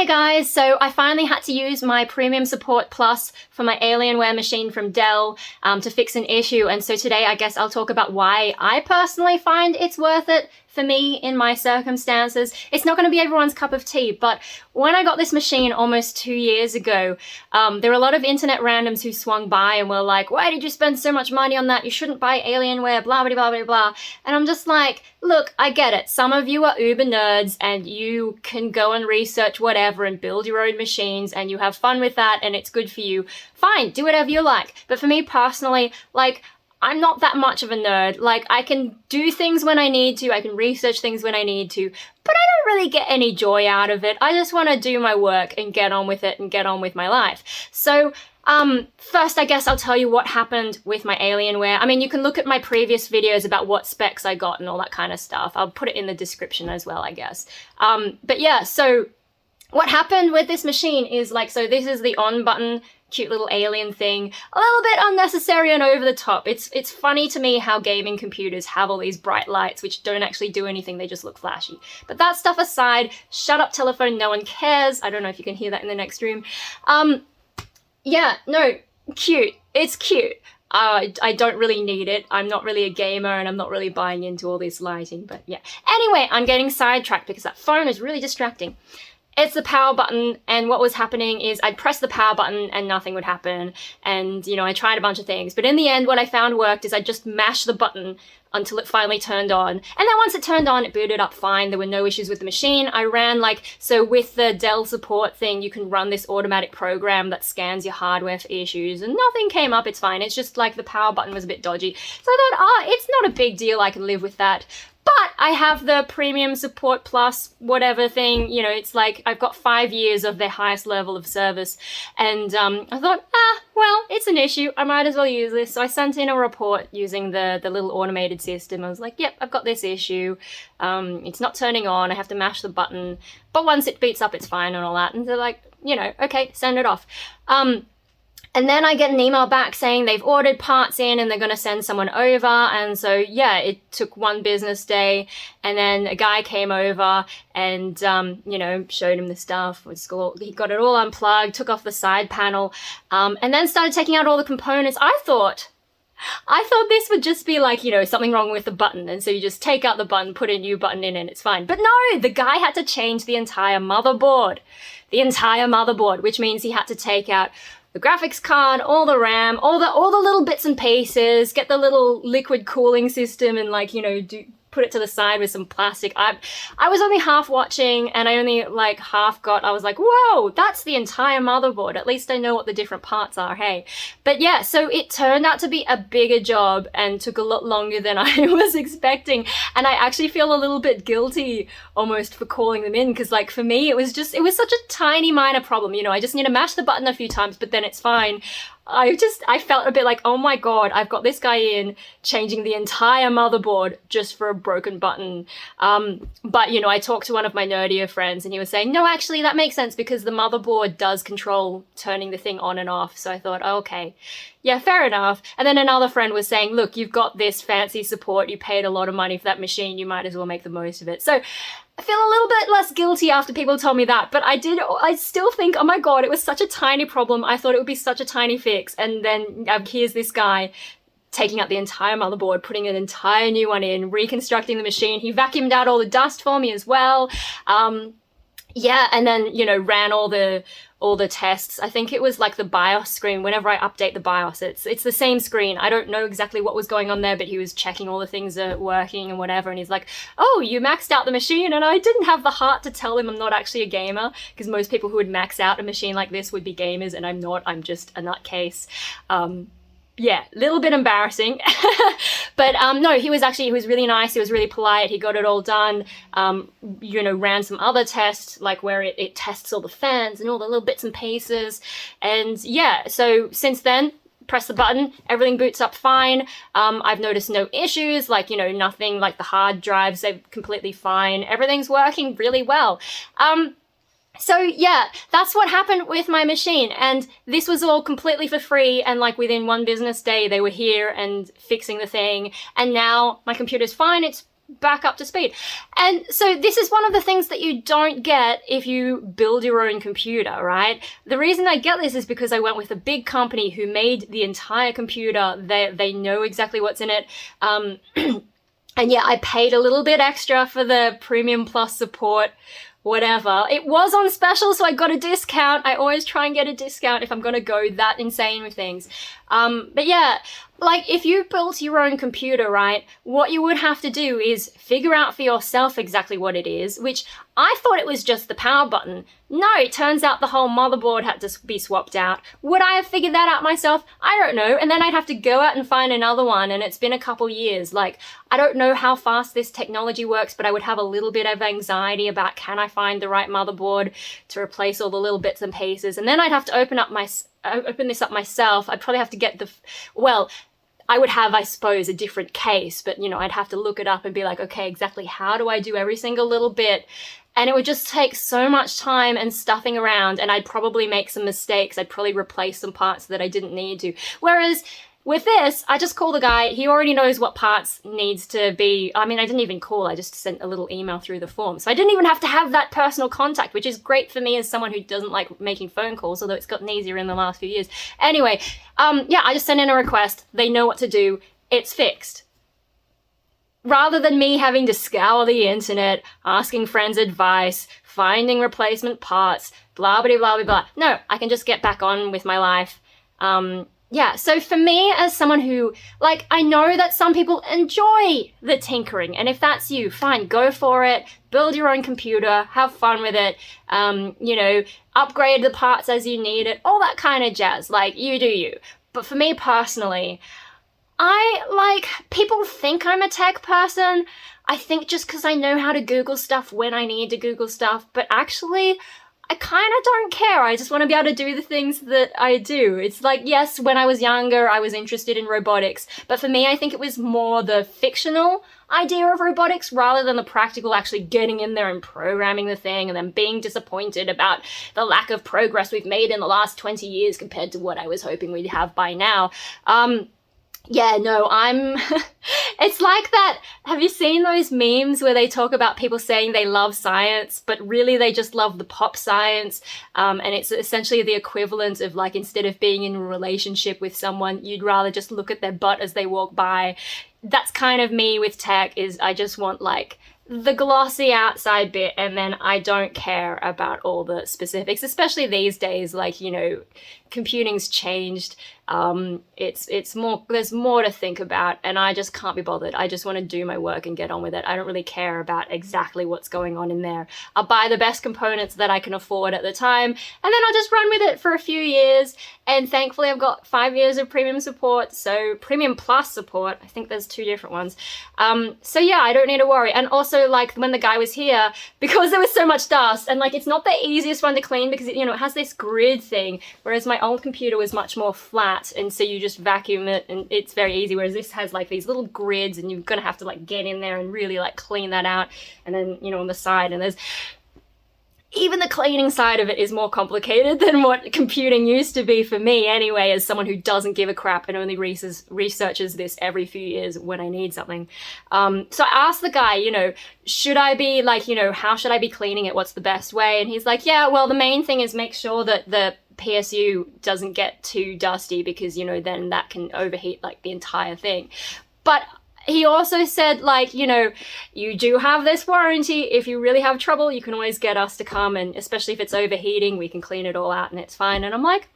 Hey guys, so I finally had to use my Premium Support Plus for my Alienware machine from Dell to fix an issue, and so today I guess I'll talk about why I personally find it's worth it for me in my circumstances. It's not going to be everyone's cup of tea, but when I got this machine almost 2 years ago, there were a lot of internet randoms who swung by and were like, why did you spend so much money on that? You shouldn't buy Alienware, blah, blah, blah, blah, blah. And I'm just like, look, I get it. Some of you are uber nerds and you can go and research whatever and build your own machines and you have fun with that and it's good for you. Fine, do whatever you like. But for me personally, like, I'm not that much of a nerd. Like, I can do things when I need to, I can research things when I need to, but I don't really get any joy out of it. I just want to do my work and get on with it and get on with my life. So, first, I guess I'll tell you what happened with my Alienware. I mean, you can look at my previous videos about what specs I got and all that kind of stuff. I'll put it in the description as well, I guess. But yeah, so what happened with this machine is like, so this is the on button, cute little alien thing, a little bit unnecessary and over the top. It's funny to me how gaming computers have all these bright lights which don't actually do anything, they just look flashy. But that stuff aside, shut up telephone, no one cares. I don't know if you can hear that in the next room. Yeah, no, cute. It's cute. I don't really need it. I'm not really a gamer and I'm not really buying into all this lighting, but yeah. Anyway, I'm getting sidetracked because that phone is really distracting. It's the power button, and what was happening is I'd press the power button and nothing would happen, and you know, I tried a bunch of things, but in the end what I found worked is I just mashed the button until it finally turned on, and then once it turned on it booted up fine. There were no issues with the machine. I ran so with the Dell support thing you can run this automatic program that scans your hardware for issues, and nothing came up, it's fine. It's just like the power button was a bit dodgy, so I thought, it's not a big deal, I can live with that. But I have the Premium Support Plus whatever thing, you know, it's like I've got 5 years of their highest level of service, and I thought, well, it's an issue, I might as well use this. So I sent in a report using the little automated system. I was like, yep, I've got this issue, it's not turning on, I have to mash the button, but once it beats up it's fine and all that. And they're like, you know, okay, send it off. And then I get an email back saying they've ordered parts in and they're going to send someone over. And so, yeah, it took 1 business day. And then a guy came over and, you know, showed him the stuff. He got it all unplugged, took off the side panel, and then started taking out all the components. I thought this would just be like, you know, something wrong with the button. And so you just take out the button, put a new button in and it's fine. But no, the guy had to change the entire motherboard. Which means he had to take out the graphics card, all the RAM, all the little bits and pieces, get the little liquid cooling system and like, you know, put it to the side with some plastic. I was only half watching and I only like half got, I was like, whoa, that's the entire motherboard. At least I know what the different parts are, hey. But yeah, so it turned out to be a bigger job and took a lot longer than I was expecting. And I actually feel a little bit guilty almost for calling them in, because like for me, it was such a tiny minor problem. You know, I just need to mash the button a few times, but then it's fine. I felt a bit like, oh my god, I've got this guy in changing the entire motherboard just for a broken button. But, you know, I talked to one of my nerdier friends and he was saying, no, actually that makes sense because the motherboard does control turning the thing on and off. So I thought, oh, okay, yeah, fair enough. And then another friend was saying, look, you've got this fancy support, you paid a lot of money for that machine, you might as well make the most of it. So I feel a little bit less guilty after people told me that, but I still think, oh my god, it was such a tiny problem. I thought it would be such a tiny fix. And then here's this guy taking out the entire motherboard, putting an entire new one in, reconstructing the machine. He vacuumed out all the dust for me as well. Yeah, and then, you know, ran all the tests. I think it was like the BIOS screen. Whenever I update the BIOS, it's the same screen. I don't know exactly what was going on there, but he was checking all the things are working and whatever, and he's like, oh, you maxed out the machine, and I didn't have the heart to tell him I'm not actually a gamer, because most people who would max out a machine like this would be gamers, and I'm not. I'm just a nutcase. Yeah, a little bit embarrassing. But no, he was really nice, he was really polite, he got it all done, you know, ran some other tests, like where it tests all the fans and all the little bits and pieces, and yeah, so since then, press the button, everything boots up fine. I've noticed no issues, like, you know, nothing like the hard drives, they're completely fine, everything's working really well. So yeah, that's what happened with my machine, and this was all completely for free, and like within 1 business day they were here and fixing the thing, and now my computer's fine, it's back up to speed. And so this is one of the things that you don't get if you build your own computer, right? The reason I get this is because I went with a big company who made the entire computer. They know exactly what's in it. And yeah, I paid a little bit extra for the Premium Plus support, whatever. It was on special, so I got a discount. I always try and get a discount if I'm gonna go that insane with things. But yeah, like if you built your own computer, right, what you would have to do is figure out for yourself exactly what it is, which I thought it was just the power button. No, it turns out the whole motherboard had to be swapped out. Would I have figured that out myself? I don't know. And then I'd have to go out and find another one, and it's been a couple years. Like, I don't know how fast this technology works, but I would have a little bit of anxiety about, can I find the right motherboard to replace all the little bits and pieces? And then I'd have to open this up myself. I'd probably have to get well, I would have, I suppose, a different case, but you know, I'd have to look it up and be like, okay, exactly how do I do every single little bit? And it would just take so much time and stuffing around, and I'd probably make some mistakes. I'd probably replace some parts that I didn't need to. Whereas with this, I just call the guy. He already knows what parts needs to be. I mean, I didn't even call. I just sent a little email through the form. So I didn't even have to have that personal contact, which is great for me as someone who doesn't like making phone calls, although it's gotten easier in the last few years. Anyway, yeah, I just sent in a request. They know what to do. It's fixed. Rather than me having to scour the internet, asking friends advice, finding replacement parts, blah, blah, blah, blah, blah. No, I can just get back on with my life. Yeah, so for me, as someone who, like, I know that some people enjoy the tinkering, and if that's you, fine, go for it, build your own computer, have fun with it, you know, upgrade the parts as you need it, all that kind of jazz, like, you do you. But for me personally, people think I'm a tech person. I think just because I know how to Google stuff when I need to Google stuff, but actually, I kind of don't care. I just want to be able to do the things that I do. It's like, yes, when I was younger, I was interested in robotics, but for me, I think it was more the fictional idea of robotics rather than the practical actually getting in there and programming the thing and then being disappointed about the lack of progress we've made in the last 20 years compared to what I was hoping we'd have by now. Yeah, no, it's like that. Have you seen those memes where they talk about people saying they love science, but really they just love the pop science? And it's essentially the equivalent of, like, instead of being in a relationship with someone, you'd rather just look at their butt as they walk by. That's kind of me with tech, is I just want, like, the glossy outside bit, and then I don't care about all the specifics, especially these days. Like, you know, computing's changed. It's more, there's more to think about, and I just can't be bothered. I just want to do my work and get on with it. I don't really care about exactly what's going on in there. I'll buy the best components that I can afford at the time, and then I'll just run with it for a few years. And thankfully I've got 5 years of premium support, so Premium Plus support. I think there's 2 different ones. So yeah, I don't need to worry. And also, like, when the guy was here, because there was so much dust, and like, it's not the easiest one to clean because it, you know, it has this grid thing, whereas my old computer was much more flat, and so you just vacuum it and it's very easy, whereas this has like these little grids and you're gonna have to like get in there and really like clean that out. And then, you know, on the side, and there's even the cleaning side of it is more complicated than what computing used to be for me anyway, as someone who doesn't give a crap and only researches this every few years when I need something. So I asked the guy, you know, should I be like, you know, how should I be cleaning it? What's the best way? And he's like, yeah, well, the main thing is make sure that the PSU doesn't get too dusty, because, you know, then that can overheat like the entire thing. But he also said, like, you know, you do have this warranty. If you really have trouble, you can always get us to come, and especially if it's overheating, we can clean it all out and it's fine. And I'm like,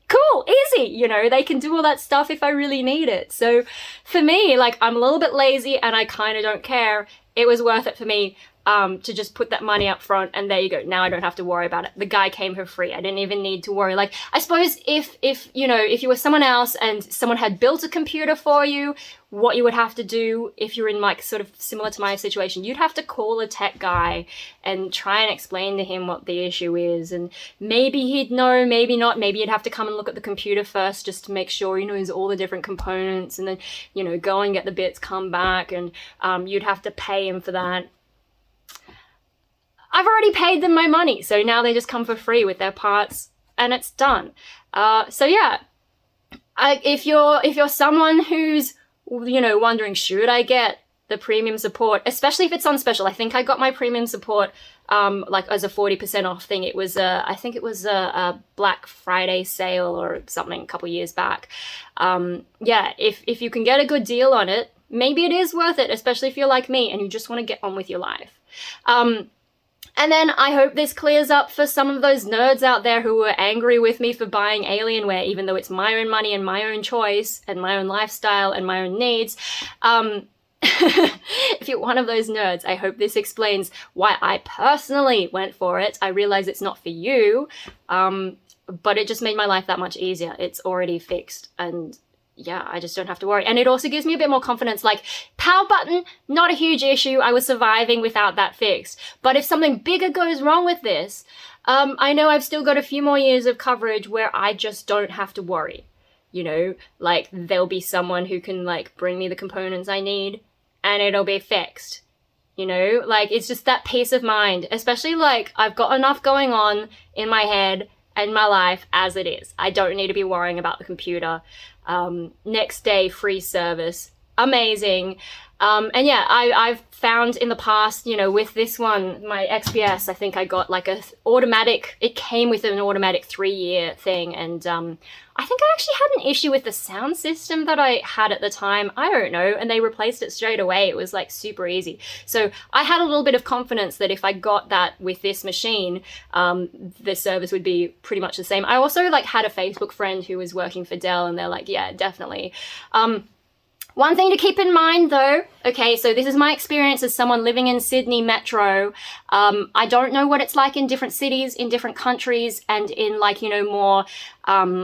cool, easy, you know, they can do all that stuff if I really need it. So for me, like, I'm a little bit lazy and I kind of don't care. It was worth it for me to just put that money up front, and there you go. Now I don't have to worry about it. The guy came for free. I didn't even need to worry. Like, I suppose if you know, if you were someone else and someone had built a computer for you, what you would have to do if you're in like sort of similar to my situation, you'd have to call a tech guy and try and explain to him what the issue is, and maybe he'd know, maybe not. Maybe you'd have to come and look at the computer first just to make sure he knows all the different components, and then, you know, go and get the bits, come back, and you'd have to pay him for that. I've already paid them my money, so now they just come for free with their parts, and it's done. So yeah, if you're someone who's, you know, wondering, should I get the premium support, especially if it's on special. I think I got my premium support like as a 40% off thing. It was I think it was a Black Friday sale or something a couple years back. Yeah, if you can get a good deal on it, maybe it is worth it, especially if you're like me and you just want to get on with your life. And then I hope this clears up for some of those nerds out there who were angry with me for buying Alienware, even though it's my own money and my own choice and my own lifestyle and my own needs. If you're one of those nerds, I hope this explains why I personally went for it. I realize it's not for you, but it just made my life that much easier. It's already fixed, and yeah, I just don't have to worry. And it also gives me a bit more confidence, like power button, not a huge issue. I was surviving without that fixed. But if something bigger goes wrong with this, I know I've still got a few more years of coverage where I just don't have to worry. You know, like there'll be someone who can like bring me the components I need and it'll be fixed. You know, like it's just that peace of mind, especially like I've got enough going on in my head and my life as it is. I don't need to be worrying about the computer. Next day, free service, amazing. And yeah, I've found in the past, you know, with this one, my XPS, I think I got like a automatic, it came with an automatic 3-year thing. And I think I actually had an issue with the sound system that I had at the time. I don't know. And they replaced it straight away. It was like super easy. So I had a little bit of confidence that if I got that with this machine, the service would be pretty much the same. I also like had a Facebook friend who was working for Dell and they're like, yeah, definitely. One thing to keep in mind though, okay, so this is my experience as someone living in Sydney Metro. I don't know what it's like in different cities, in different countries, and in like, you know, more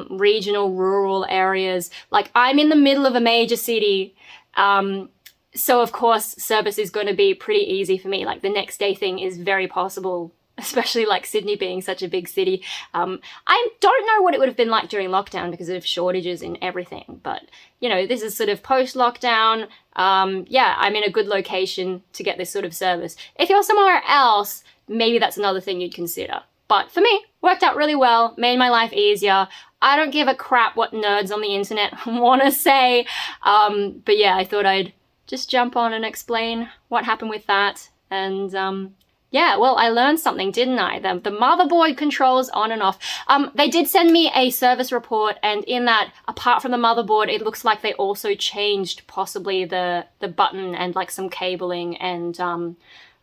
regional, rural areas. Like I'm in the middle of a major city, so of course service is going to be pretty easy for me. Like the next day thing is very possible, especially like Sydney being such a big city. I don't know what it would have been like during lockdown because of shortages in everything, but you know, this is sort of post-lockdown. Yeah, I'm in a good location to get this sort of service. If you're somewhere else, maybe that's another thing you'd consider. But for me, worked out really well, made my life easier. I don't give a crap what nerds on the internet want to say. But yeah, I thought I'd just jump on and explain what happened with that. And yeah, well, I learned something, didn't I? The motherboard controls on and off. They did send me a service report, and in that, apart from the motherboard, it looks like they also changed possibly the button and like some cabling and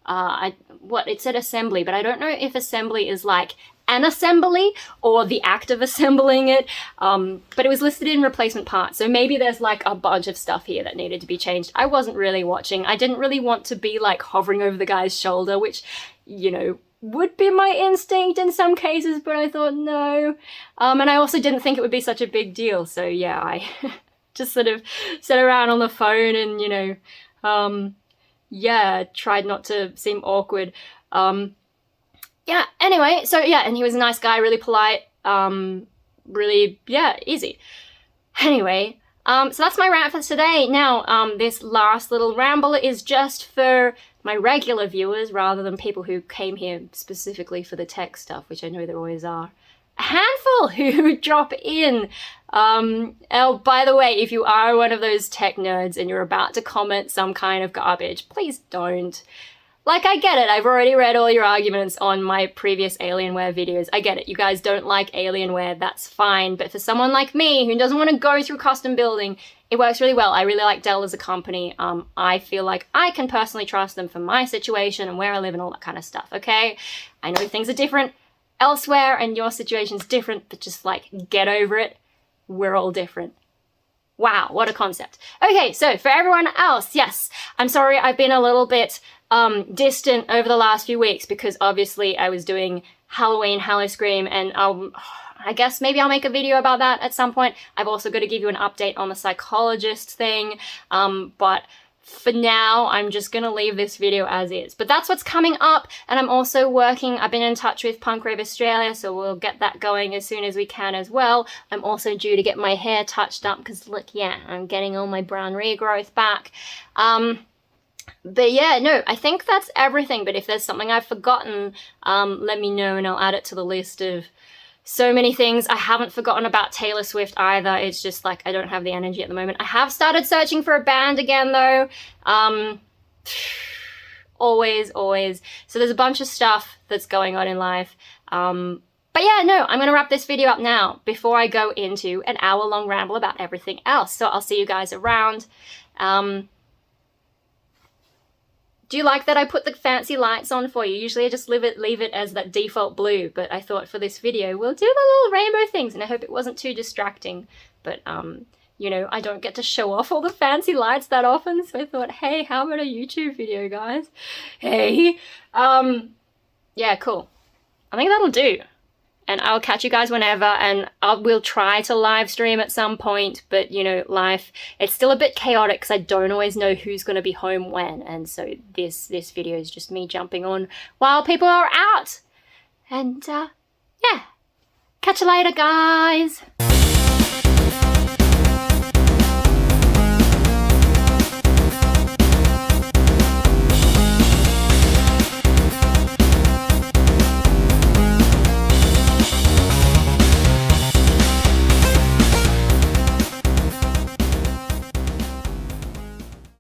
it said assembly, but I don't know if assembly is like an assembly or the act of assembling it, but it was listed in replacement parts, so maybe there's like a bunch of stuff here that needed to be changed. I wasn't really watching. I didn't really want to be like hovering over the guy's shoulder, which, you know, would be my instinct in some cases, but I thought no. And I also didn't think it would be such a big deal, so yeah, I just sort of sat around on the phone and, you know, yeah, tried not to seem awkward. Yeah, anyway, so yeah, and he was a nice guy, really polite, really, yeah, easy. Anyway, so that's my rant for today. Now, this last little ramble is just for my regular viewers rather than people who came here specifically for the tech stuff, which I know there always are. A handful who drop in. Oh, by the way, if you are one of those tech nerds and you're about to comment some kind of garbage, please don't. Like, I get it. I've already read all your arguments on my previous Alienware videos. I get it. You guys don't like Alienware. That's fine. But for someone like me who doesn't want to go through custom building, it works really well. I really like Dell as a company. I feel like I can personally trust them for my situation and where I live and all that kind of stuff, okay? I know things are different elsewhere and your situation's different, but just like, get over it. We're all different. Wow, what a concept. Okay, so for everyone else, yes, I'm sorry I've been a little bit distant over the last few weeks because obviously I was doing Halloween, Hallowscream, and I guess maybe I'll make a video about that at some point. I've also got to give you an update on the psychologist thing, but for now, I'm just gonna leave this video as is. But that's what's coming up, and I'm also working, I've been in touch with Punk Rave Australia, so we'll get that going as soon as we can as well. I'm also due to get my hair touched up, because look, yeah, I'm getting all my brown regrowth back. But yeah, no, I think that's everything, but if there's something I've forgotten, let me know and I'll add it to the list of so many things. I haven't forgotten about Taylor Swift either. It's just like I don't have the energy at the moment. I have started searching for a band again though. Always, always. So there's a bunch of stuff that's going on in life. But yeah, no, I'm going to wrap this video up now before I go into an hour-long ramble about everything else. So I'll see you guys around. Do you like that I put the fancy lights on for you? Usually I just leave it as that default blue, but I thought for this video we'll do the little rainbow things, and I hope it wasn't too distracting. But you know, I don't get to show off all the fancy lights that often, so I thought, hey, how about a YouTube video, guys? Hey, yeah, cool. I think that'll do. And I'll catch you guys whenever, and we'll try to live stream at some point, but you know, life, it's still a bit chaotic because I don't always know who's going to be home when, and so this video is just me jumping on while people are out. And yeah, catch you later, guys.